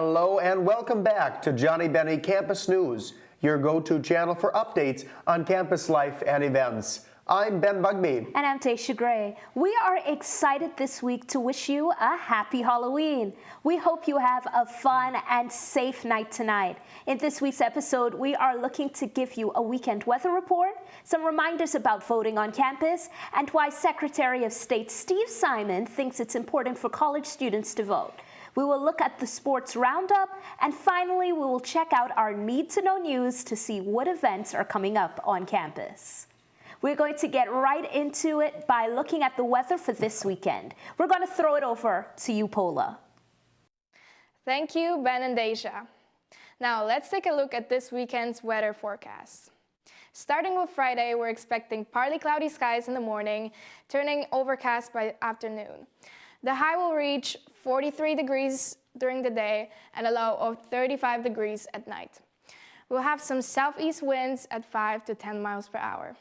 Hello and welcome back to Johnnie Bennie Campus News, your go-to channel for updates on campus life and events. I'm Ben Bugby. And I'm Tasha Gray. We are excited this week to wish you a happy Halloween. We hope you have a fun and safe night tonight. In this week's episode, we are looking to give you a weekend weather report, some reminders about voting on campus, and why Secretary of State Steve Simon thinks it's important for college students to vote. We will look at the sports roundup, and finally, we will check out our need-to-know news to see what events are coming up on campus. We're going to get right into it by looking at the weather for this weekend. We're going to throw it over to you, Paula. Thank you, Ben and Deja. Now, let's take a look at this weekend's weather forecast. Starting with Friday, we're expecting partly cloudy skies in the morning, turning overcast by afternoon. The high will reach 43 degrees during the day and a low of 35 degrees at night. We'll have some southeast winds at 5 to 10 miles per hour.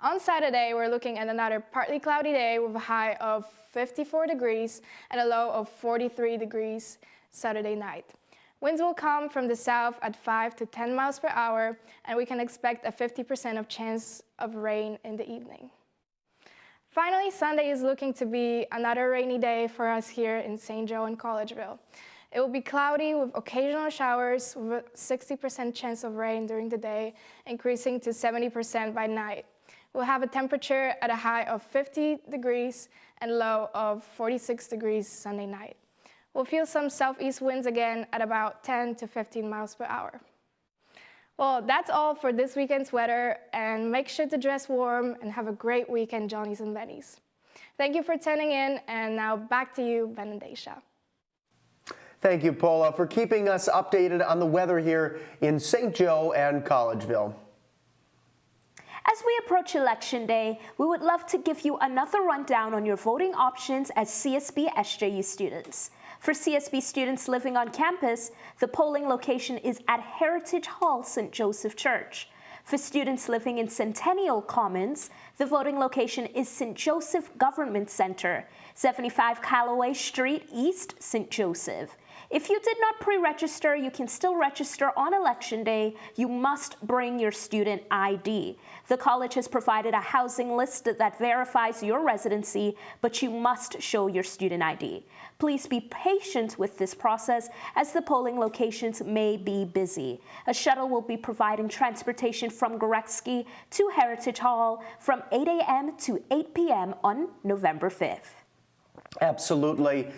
On Saturday, we're looking at another partly cloudy day with a high of 54 degrees and a low of 43 degrees Saturday night. Winds will come from the south at 5 to 10 miles per hour, and we can expect a 50% chance of rain in the evening. Finally, Sunday is looking to be another rainy day for us here in St. Joe and Collegeville. It will be cloudy with occasional showers with a 60% chance of rain during the day, increasing to 70% by night. We'll have a temperature at a high of 50 degrees and low of 46 degrees Sunday night. We'll feel some southeast winds again at about 10 to 15 miles per hour. Well, that's all for this weekend's weather, and make sure to dress warm and have a great weekend, Johnnies and Bennies. Thank you for tuning in, and now back to you, Ben and Deja. Thank you, Paula, for keeping us updated on the weather here in St. Joe and Collegeville. As we approach Election Day, we would love to give you another rundown on your voting options as CSB SJU students. For CSB students living on campus, the polling location is at Heritage Hall St. Joseph Church. For students living in Centennial Commons, the voting location is St. Joseph Government Center, 75 Callaway Street East, St. Joseph. If you did not pre-register, you can still register on Election Day. You must bring your student ID. The college has provided a housing list that verifies your residency, but you must show your student ID. Please be patient with this process as the polling locations may be busy. A shuttle will be providing transportation from Goretzky to Heritage Hall from 8 a.m. to 8 p.m. on November 5th. Absolutely.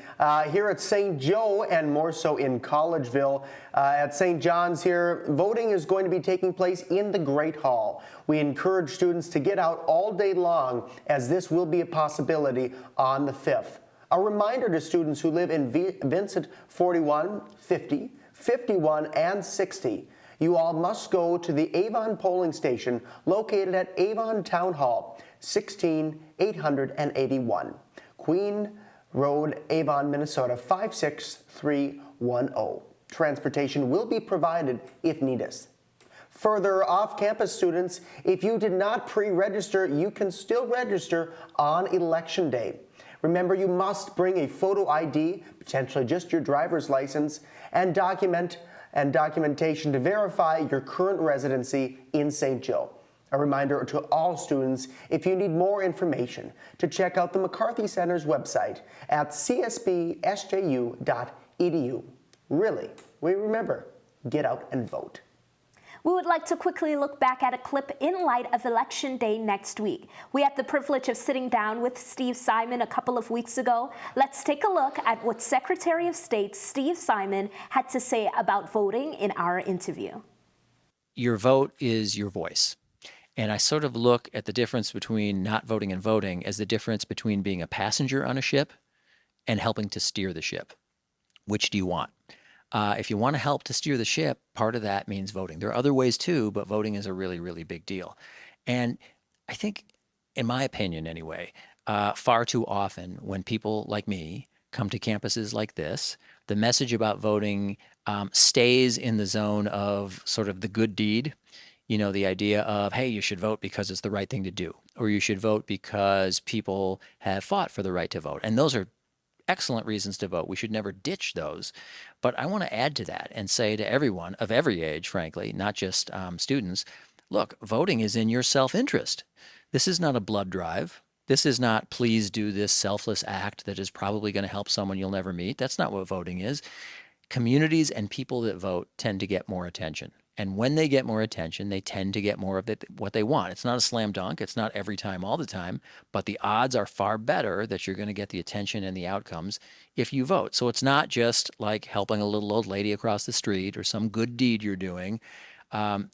Here at St. Joe and more so in Collegeville, at St. John's here, voting is going to be taking place in the Great Hall. We encourage students to get out all day long as this will be a possibility on the 5th. A reminder to students who live in Vincent 41, 50, 51, and 60. You all must go to the Avon polling station located at Avon Town Hall, 16881. Queen Road, Avon, Minnesota, 56310. Transportation will be provided if needed. Further, off-campus students, if you did not pre-register, you can still register on Election Day. Remember, you must bring a photo ID, potentially just your driver's license, and documentation to verify your current residency in St. Joe. A reminder to all students, if you need more information, to check out the McCarthy Center's website at csbsju.edu. Really, we remember, get out and vote. We would like to quickly look back at a clip in light of Election Day next week. We had the privilege of sitting down with Steve Simon a couple of weeks ago. Let's take a look at what Secretary of State Steve Simon had to say about voting in our interview. Your vote is your voice. And I sort of look at the difference between not voting and voting as the difference between being a passenger on a ship and helping to steer the ship. Which do you want? If you want to help to steer the ship, part of that means voting. There are other ways too, but voting is a really, really big deal. And I think, in my opinion anyway, far too often when people like me come to campuses like this, the message about voting stays in the zone of sort of the good deed. You know, the idea of, hey, you should vote because it's the right thing to do, or you should vote because people have fought for the right to vote. And those are excellent reasons to vote. We should never ditch those. But I want to add to that and say to everyone of every age, frankly, not just students, look, voting is in your self-interest. This is not a blood drive. This is not, please do this selfless act that is probably going to help someone you'll never meet. That's not what voting is. Communities and people that vote tend to get more attention. And when they get more attention, they tend to get more of what they want. It's not a slam dunk. It's not every time, all the time. But the odds are far better that you're going to get the attention and the outcomes if you vote. So it's not just like helping a little old lady across the street or some good deed you're doing.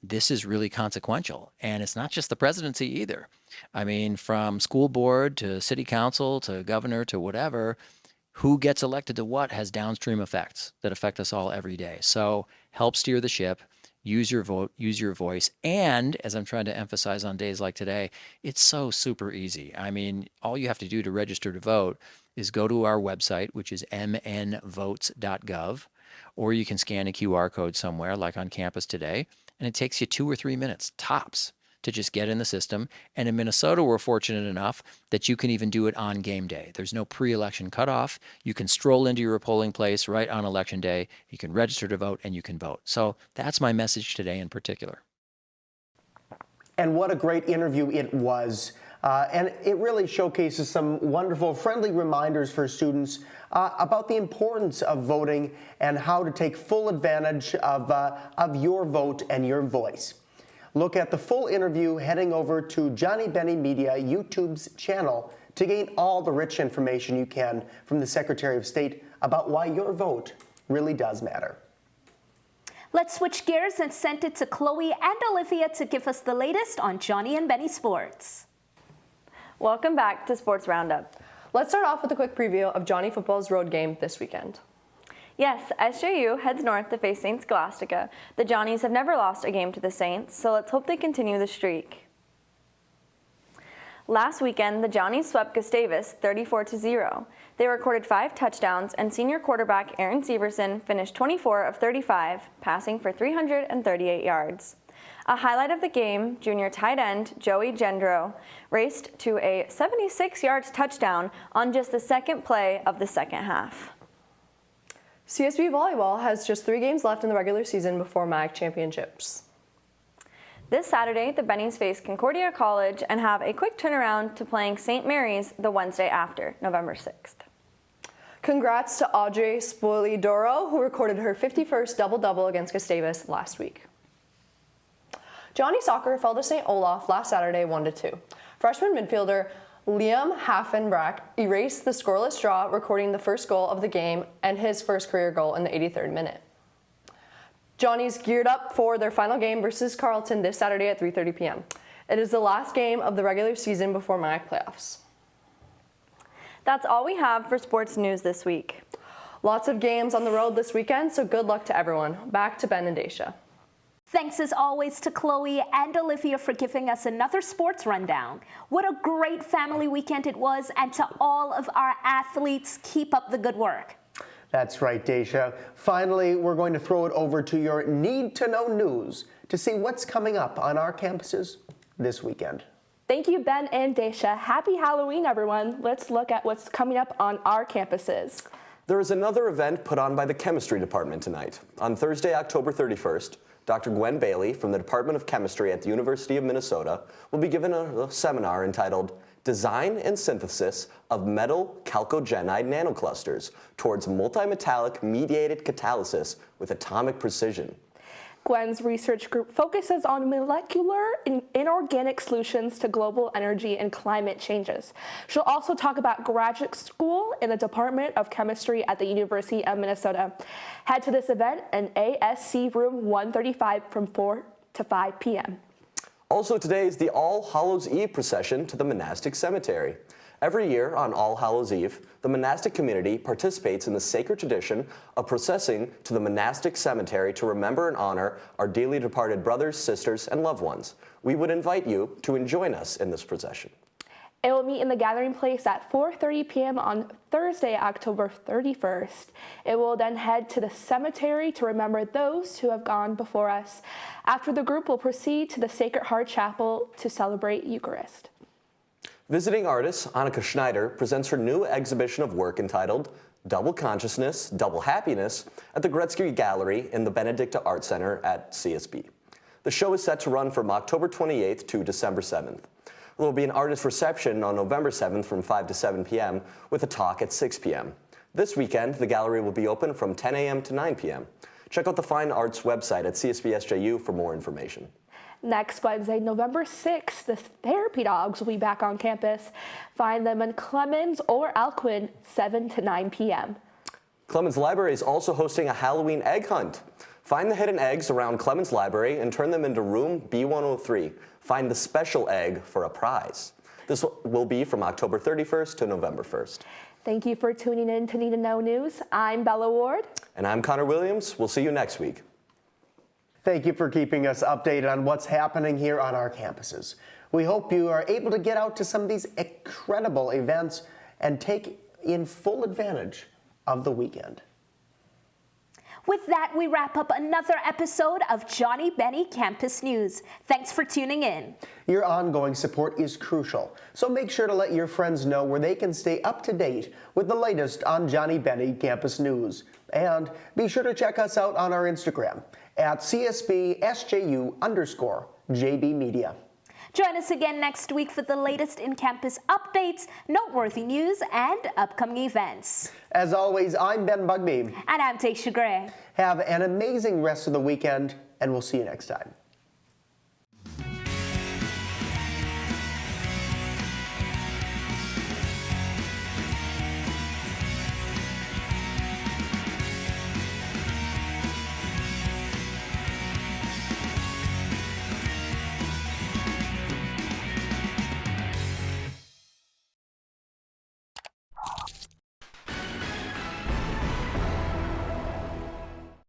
This is really consequential. And it's not just the presidency either. I mean, from school board to city council to governor to whatever, who gets elected to what has downstream effects that affect us all every day. So help steer the ship. Use your vote, use your voice. And as I'm trying to emphasize on days like today, it's so super easy. I mean, all you have to do to register to vote is go to our website, which is mnvotes.gov, or you can scan a QR code somewhere like on campus today, and it takes you 2 or 3 minutes tops to just get in the system. And in Minnesota, we're fortunate enough that you can even do it on game day. There's no pre-election cutoff. You can stroll into your polling place right on election day. You can register to vote and you can vote. So that's my message today in particular. And what a great interview it was. And it really showcases some wonderful, friendly reminders for students about the importance of voting and how to take full advantage of your vote and your voice. Look at the full interview heading over to Johnnie Bennie Media YouTube's channel to gain all the rich information you can from the Secretary of State about why your vote really does matter. Let's switch gears and send it to Chloe and Olivia to give us the latest on Johnnie and Bennie sports. Welcome back to Sports Roundup. Let's start off with a quick preview of Johnnie football's road game this weekend. Yes, SJU heads north to face St. Scholastica. The Johnnies have never lost a game to the Saints, so let's hope they continue the streak. Last weekend, the Johnnies swept Gustavus 34-0. They recorded 5 touchdowns, and senior quarterback Aaron Severson finished 24 of 35, passing for 338 yards. A highlight of the game, junior tight end Joey Gendro raced to a 76 yards touchdown on just the second play of the second half. CSB volleyball has just 3 games left in the regular season before MAG championships. This Saturday, the Bennies face Concordia College and have a quick turnaround to playing St. Mary's the Wednesday after, November 6th. Congrats to Audrey Spolidoro, who recorded her 51st double-double against Gustavus last week. Johnnie Soccer fell to St. Olaf last Saturday 1-2. Freshman midfielder Liam Haffenbrack erased the scoreless draw, recording the first goal of the game and his first career goal in the 83rd minute. Johnnies geared up for their final game versus Carleton this Saturday at 3:30 p.m. It is the last game of the regular season before MAC playoffs. That's all we have for sports news this week. Lots of games on the road this weekend, so good luck to everyone. Back to Ben and Daisha. Thanks as always to Chloe and Olivia for giving us another sports rundown. What a great family weekend it was, and to all of our athletes, keep up the good work. That's right, Daisha. Finally, we're going to throw it over to your need-to-know news to see what's coming up on our campuses this weekend. Thank you, Ben and Daisha. Happy Halloween, everyone. Let's look at what's coming up on our campuses. There is another event put on by the chemistry department tonight. On Thursday, October 31st, Dr. Gwen Bailey from the Department of Chemistry at the University of Minnesota will be given a seminar entitled Design and Synthesis of Metal Chalcogenide Nanoclusters Towards Multimetallic Mediated Catalysis with Atomic Precision. Gwen's research group focuses on molecular and inorganic solutions to global energy and climate changes. She'll also talk about graduate school in the Department of Chemistry at the University of Minnesota. Head to this event in ASC Room 135 from 4 to 5 p.m. Also today is the All Hallows Eve procession to the monastic cemetery. Every year on All Hallows Eve, the monastic community participates in the sacred tradition of processing to the monastic cemetery to remember and honor our dearly departed brothers, sisters, and loved ones. We would invite you to join us in this procession. It will meet in the gathering place at 4:30 p.m. on Thursday, October 31st. It will then head to the cemetery to remember those who have gone before us. After the group will proceed to the Sacred Heart Chapel to celebrate Eucharist. Visiting artist Annika Schneider presents her new exhibition of work entitled Double Consciousness, Double Happiness at the Gretzky Gallery in the Benedicta Art Center at CSB. The show is set to run from October 28th to December 7th. There will be an artist reception on November 7th from 5 to 7 p.m. with a talk at 6 p.m. This weekend, the gallery will be open from 10 a.m. to 9 p.m. Check out the Fine Arts website at CSB SJU for more information. Next Wednesday, November 6th, the Therapy Dogs will be back on campus. Find them in Clemens or Alcuin, 7 to 9 p.m. Clemens Library is also hosting a Halloween egg hunt. Find the hidden eggs around Clemens Library and turn them into room B103. Find the special egg for a prize. This will be from October 31st to November 1st. Thank you for tuning in to Need to Know News. I'm Bella Ward. And I'm Connor Williams. We'll see you next week. Thank you for keeping us updated on what's happening here on our campuses. We hope you are able to get out to some of these incredible events and take in full advantage of the weekend. With that, we wrap up another episode of Johnnie Bennie Campus News. Thanks for tuning in. Your ongoing support is crucial, so make sure to let your friends know where they can stay up to date with the latest on Johnnie Bennie Campus News. And be sure to check us out on our Instagram at CSB_SJU_JB Media. Join us again next week for the latest in-campus updates, noteworthy news, and upcoming events. As always, I'm Ben Bugby. And I'm Taysha Gray. Have an amazing rest of the weekend, and we'll see you next time.